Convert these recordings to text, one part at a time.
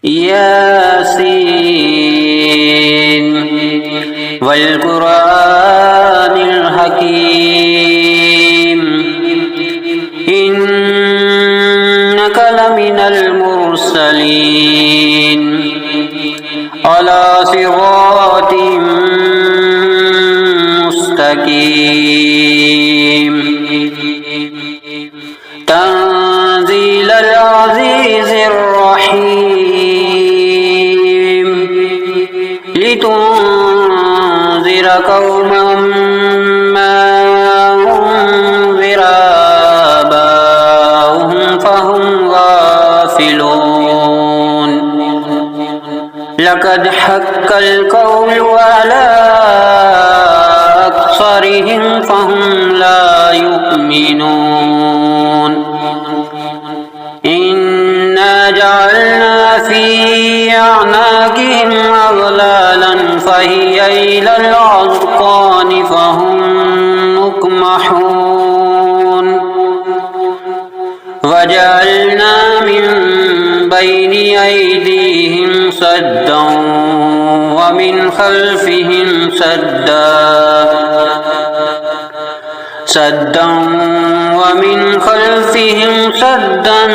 ياسين والقرآن الحكيم إنك لمن المرسلين على صراط مستقيم تنزيل العزيز الرحيم لتنذر قوما ما أنذر آباؤهم فهم غافلون لقد حق القول على أكثرهم فهم لا يؤمنون إنا جعلنا في أعناقهم أغلالا فهي إلى الأذقان فهم مقمحون وجعلنا من بين أيديهم سدا ومن خلفهم سدا ومن خلفهم سدا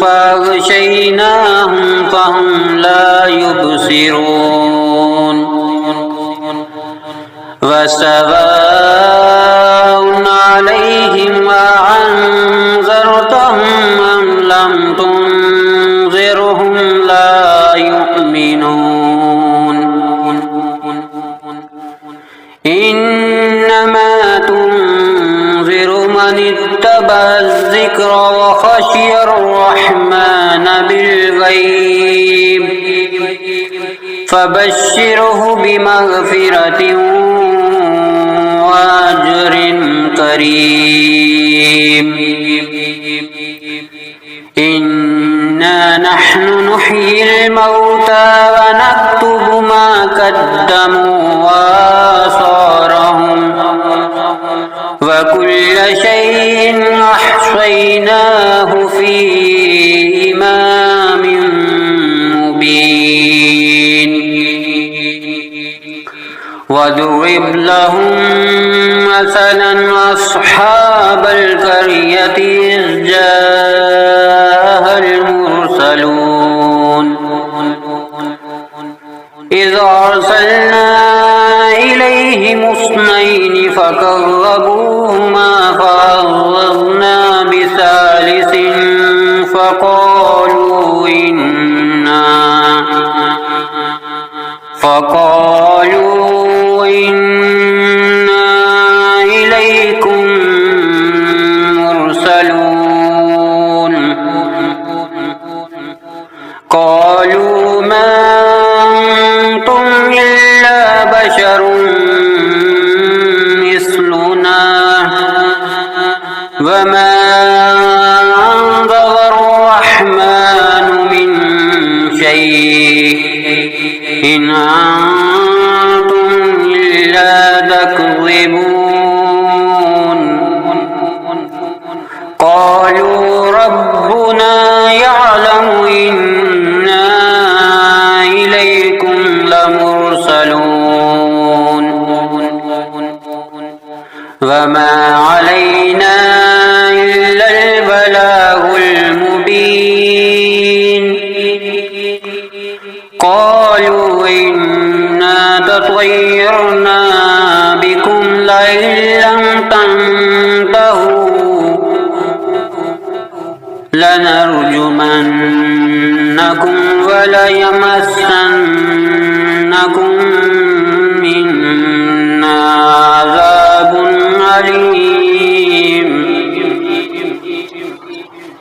فأغشيناهم فهم لا يبصرون وسواء عليهم أأنذرتهم أم لم تنذرهم لا يؤمنون إنما تنذر من اتبع الذكر وخشي الرحمن بالغيب فبشره بمغفرة وأجر كريم إنا نحن نحيي الموتى ونكتب ما قدموا وآثارهم وكل شيء أحصيناه في إمام مبين واضرب لهم مثلا أصحاب القرية إذ جاءها المرسلون إذ أرسلنا إليهم اثنين فكذبوهما فعززنا بثالث فقالوا إنا إليكم مرسلون قالوا ما أنتم إلا بشر مثلنا وما أنزل الرحمن من شيء إن أنتم إلا تكذبون قالوا ربنا يعلم إنا إليكم لمرسلون وما علينا إلا البلاغ المبين قالوا إنا تطيرنا بكم لئن لم تنتهوا لنرجمنكم وليمسنكم منا عذاب أليم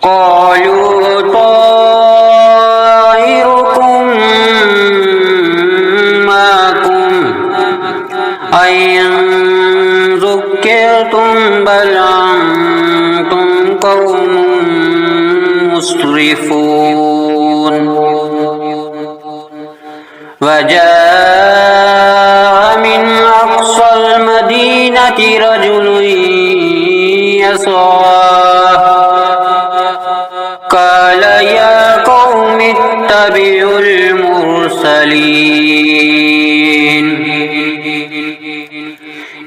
قالوا طائركم معكم أئن ذكرتم بل أنتم قوم مسرفون وجاء من أقصى المدينة رجل يسعى قال يا قوم اتبعون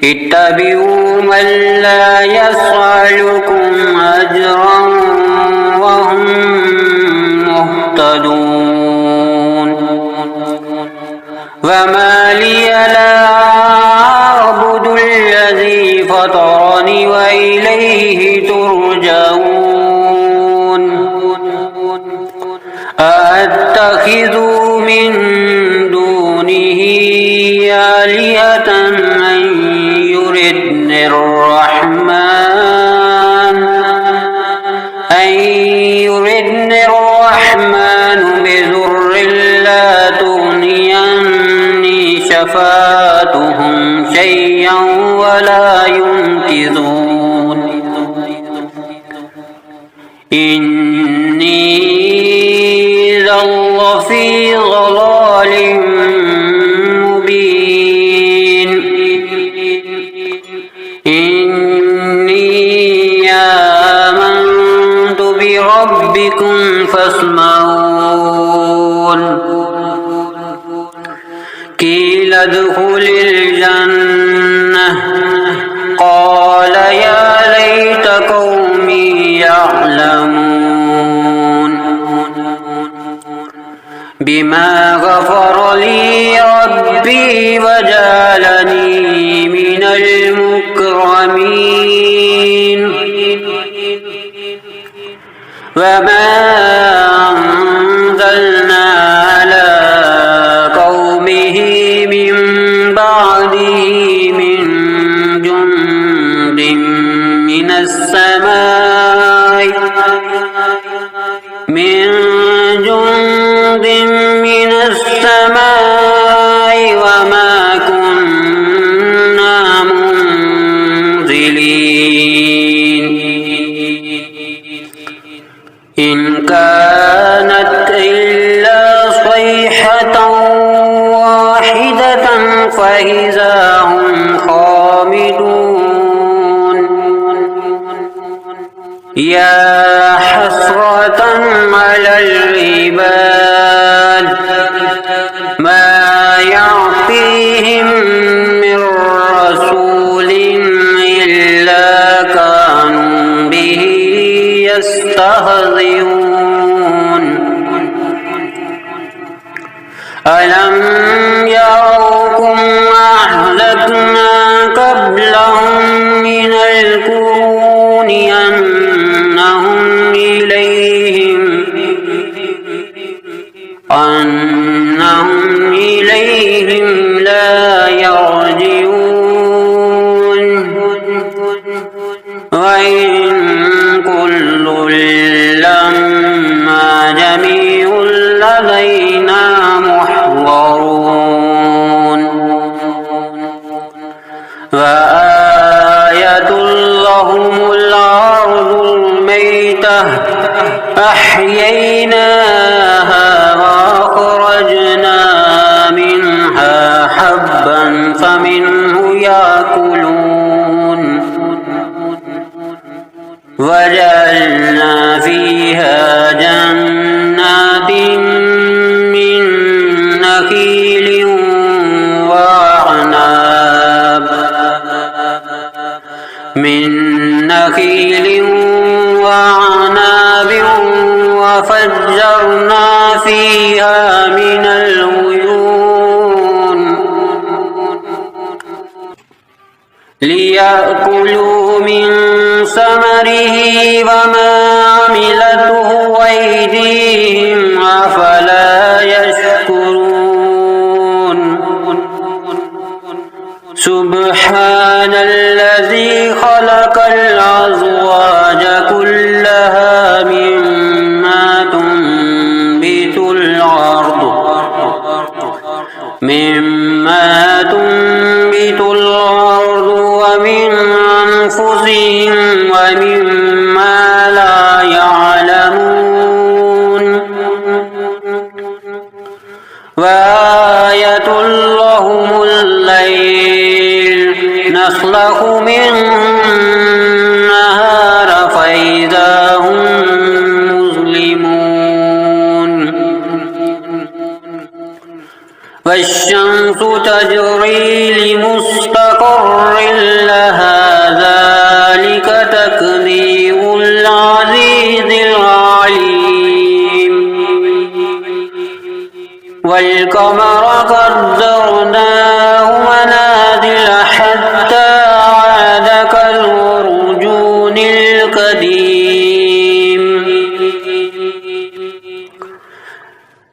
اتبعوا من لا يسألكم أجرا وهم مهتدون وما لي لا أعبد الذي فطرني وإليه ترجعون أأتخذ من دونه آلهة أن يردني الرحمن بضر لا تغني عني شفاعتهم شيئا ولا ينقذون إني إذا لفي ضلال مبين إني آمنت بربكم فاسمعون قيل ادخل الجنة قال يا ليت قومي يعلمون بما غفر لي ربي وجعلني من المكرمين وما أنزلنا على قومه من بعده من جند من السماء وما كنا منزلين إن كانت إلا صيحة واحدة فإذا هم خامدون يا حسرة على العباد ما يعطيهم من رسول إلا كانوا به يستهزئون ألم يروا أهلكنا قبلهم من القرون أنهم إليهم لا يرجعون وإن كل لما جميع لدينا محضرون وآية لهم الأرض الميتة أحييناها وأخرجنا منها حبا فمنه يأكلون وجعلنا فيها جنات من نخيل وعناب وفجرنا فيها من العيون ليأكلوا من ثمره وما عملته أيديهم أفلا يشكرون سبحان الذي خلق الأزواج كلها مما تنبت الأرض ومن أنفسهم ومما لا يعلمون وآية لهم الليل نسلخ منه النهار فإذا هم مظلمون والشمس تجري لمستقر لها ذلك تقدير العزيز العليم والقمر قدرناه منازل حتى عاد كالعرجون القديم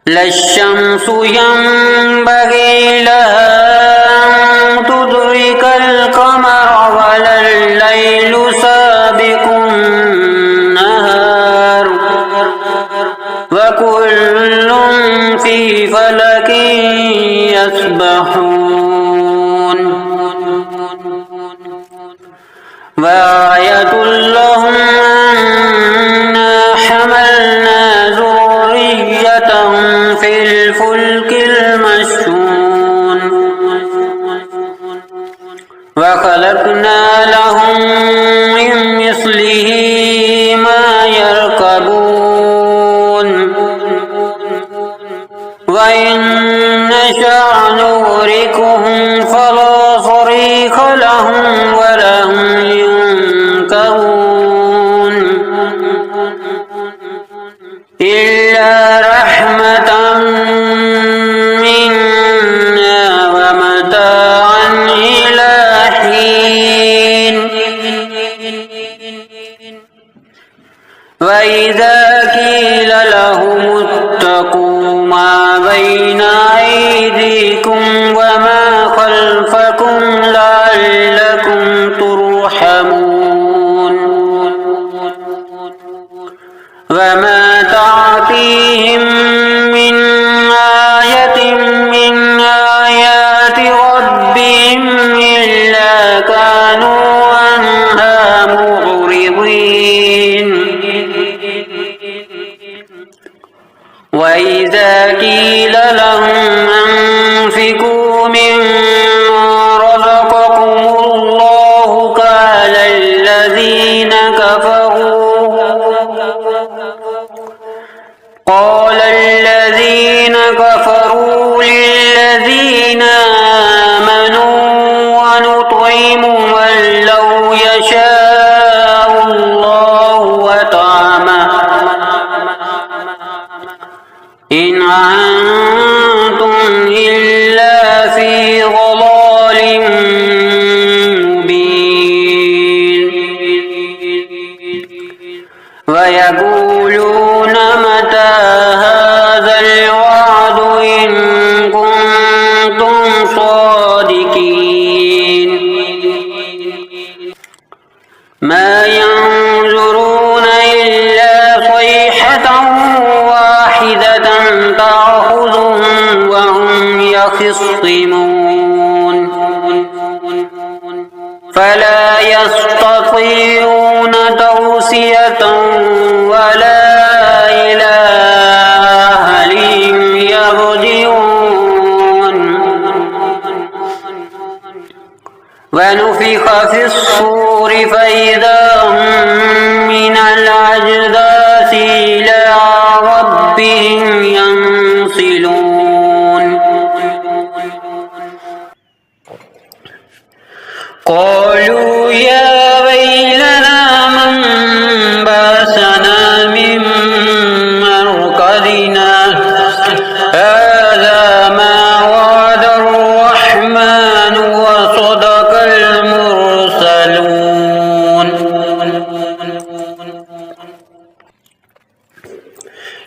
لا الشمس ينبغي لها أن تدرك القمر ولا الليل سابق النهار وكل في فلك يسبحون وآية لهم أنا حملنا ذريتهم في الفلك المشحون وخلقنا لهم من مثله ما يركبون وإن نشأ نغرقهم فلا صريخ لهم ولا هم ينقذون إلا رحمة منا ومتاعا إلى حين وإذا قيل لهم اتقوا ما بين أيديكم وما خلفكم لعلكم ترحمون وما تعطيهم من آية من آيات ربهم إلا كانوا عنها معرضين وإذا قيل لهم أنفقوا مما رزقكم الله قال الذين كفروا للذين آمنوا ونطعم من لو يشاء الله وطعمه إن أنتم إلا في ضلال مبين ويقولون متى هذا الوعد إن كنتم صادقين ما ينظرون إلا صيحة واحدة تأخذهم وهم يخصمون فلا يستطيعون توصية ولا إلى أهلهم يرجعون ونفخ في الصور فإذا هم من الأجداث إلى ربهم ينسلون قالوا يا ويلنا من بعثنا من مرقدنا هذا ما وعد الرحمن وصدق المرسلون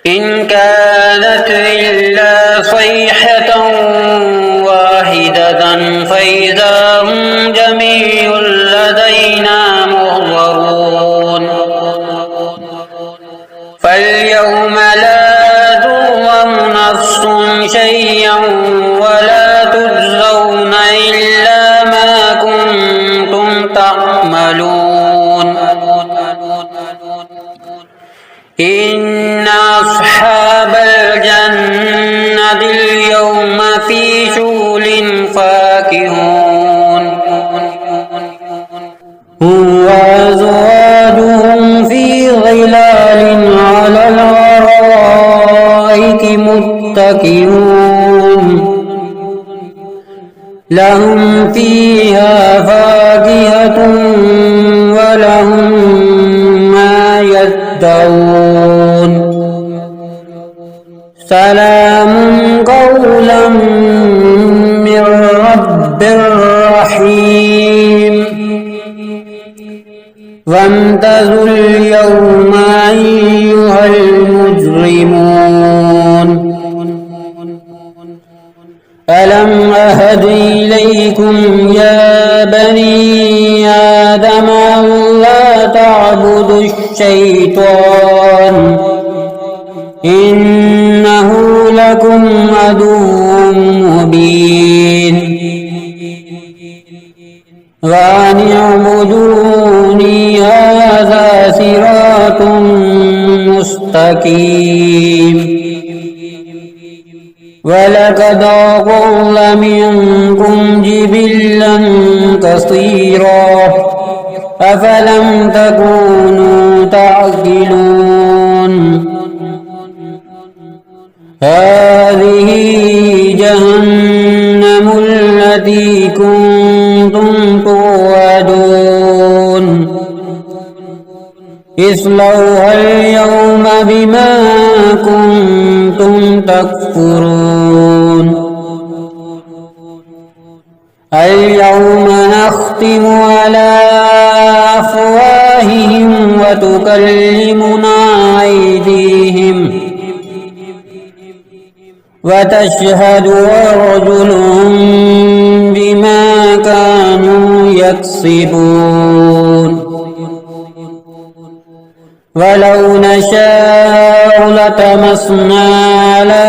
إن كانت إلا صيحة واحدة فإذا هم جميع لدينا محضرون فاليوم لا تظلم نفس شيئا ولا تجزون إلا ما كنتم تعملون إن أصحاب الجنة اليوم في شغل فاكهون هم وأزواجهم في ظلال على الأرائك متكئون لهم فيها فاكهة ولهم ما يدعون سلام قولا من رب رحيم وامتازوا اليوم أيها المجرمون ألم أهد إليكم يا بني آدم ألا تعبدوا الشيطان إنه لكم عدو مبين وأن اعبدوني هذا صراط مستقيم ولقد أضل منكم جبلا كثيرا أفلم تكونوا تعقلون هذه جهنم التي كنتم توعدون اصلوها اليوم بما كنتم تكفرون اليوم نختم على أفواههم وتكلمنا أيديهم وتشهد أرجلهم بما كانوا يكسبون ولو نشاء لطمسنا على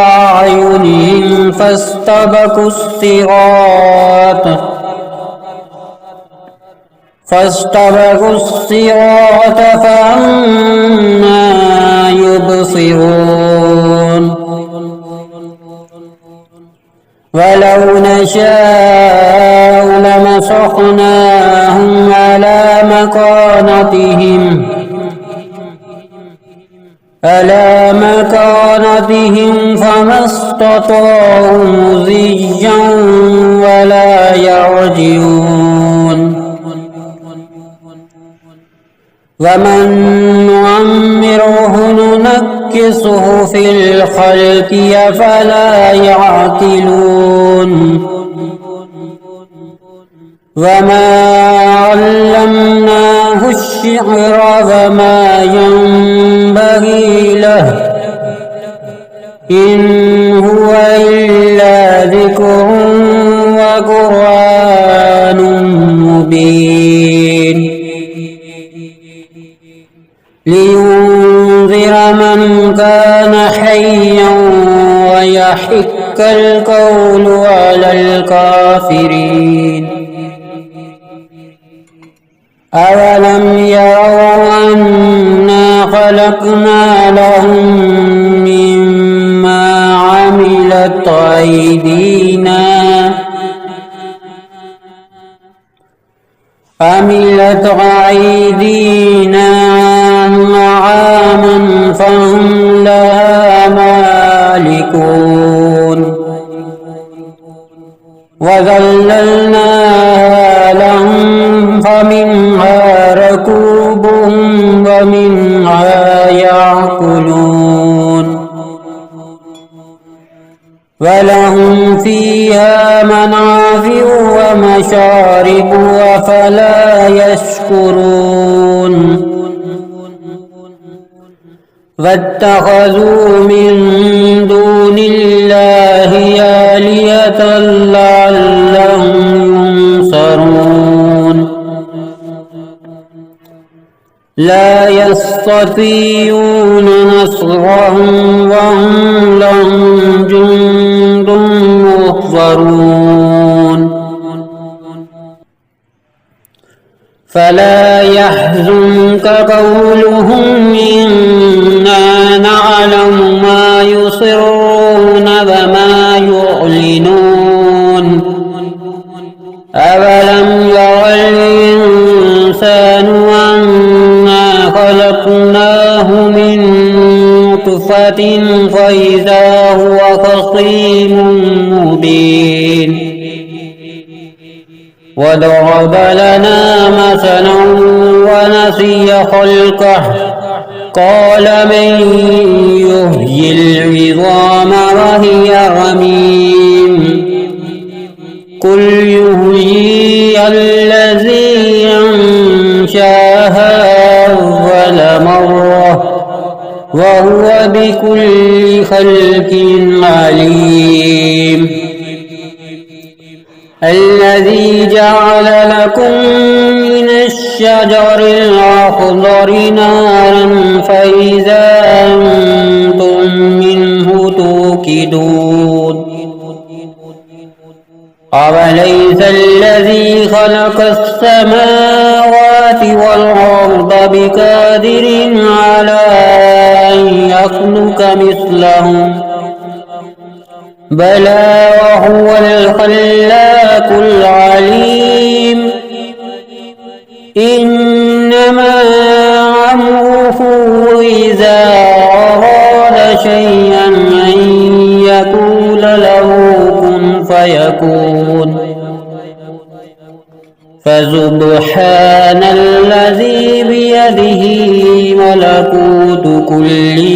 أعينهم فاستبقوا الصراط فأنى يبصرون ولو نشاء لمسخناهم على مكانتهم فما استطاعوا مضيا ولا يرجعون ومن نعمره ننكسه في الخلق أفلا يعقلون وما علمناه الشعر وما ينبغي له إن هو إلا ذكر وقرآن مبين لينذر من كان حيا ويحق القول على الكافرين أولم يروا أنا خلقنا لهم مما عملت أيدينا أنعاما فهم لها مالكون وذللناها لهم فمنها ركوبهم ومنها يأكلون ولهم فيها منافع ومشارب أفلا يشكرون واتخذوا من دون الله آلهة لعلهم ينصرون لا يستطيعون نصرهم وهم لهم جند محضرون فلا يحزنك قولهم إنا نعلم ما يسرون وما يعلنون أولم ير الإنسان أنا خلقناه من نطفة فإذا هو خصيم مبين وضرب لنا مثلا ونسي خلقه قال من يحيي العظام وهي رميم قل يحييها الذي أنشاها أول مرة وهو بكل خلق عليم الذي جعل لكم من الشجر الأخضر نارا فإذا أنتم منه توقدون أوليس الذي خلق السماوات والأرض بقادر على أن يخلق مثلهم بلى وهو الخلاق العليم إنما أمره إذا أراد شيئا أن يقول له كن فيكون فسبحان الذي بيده ملكوت كل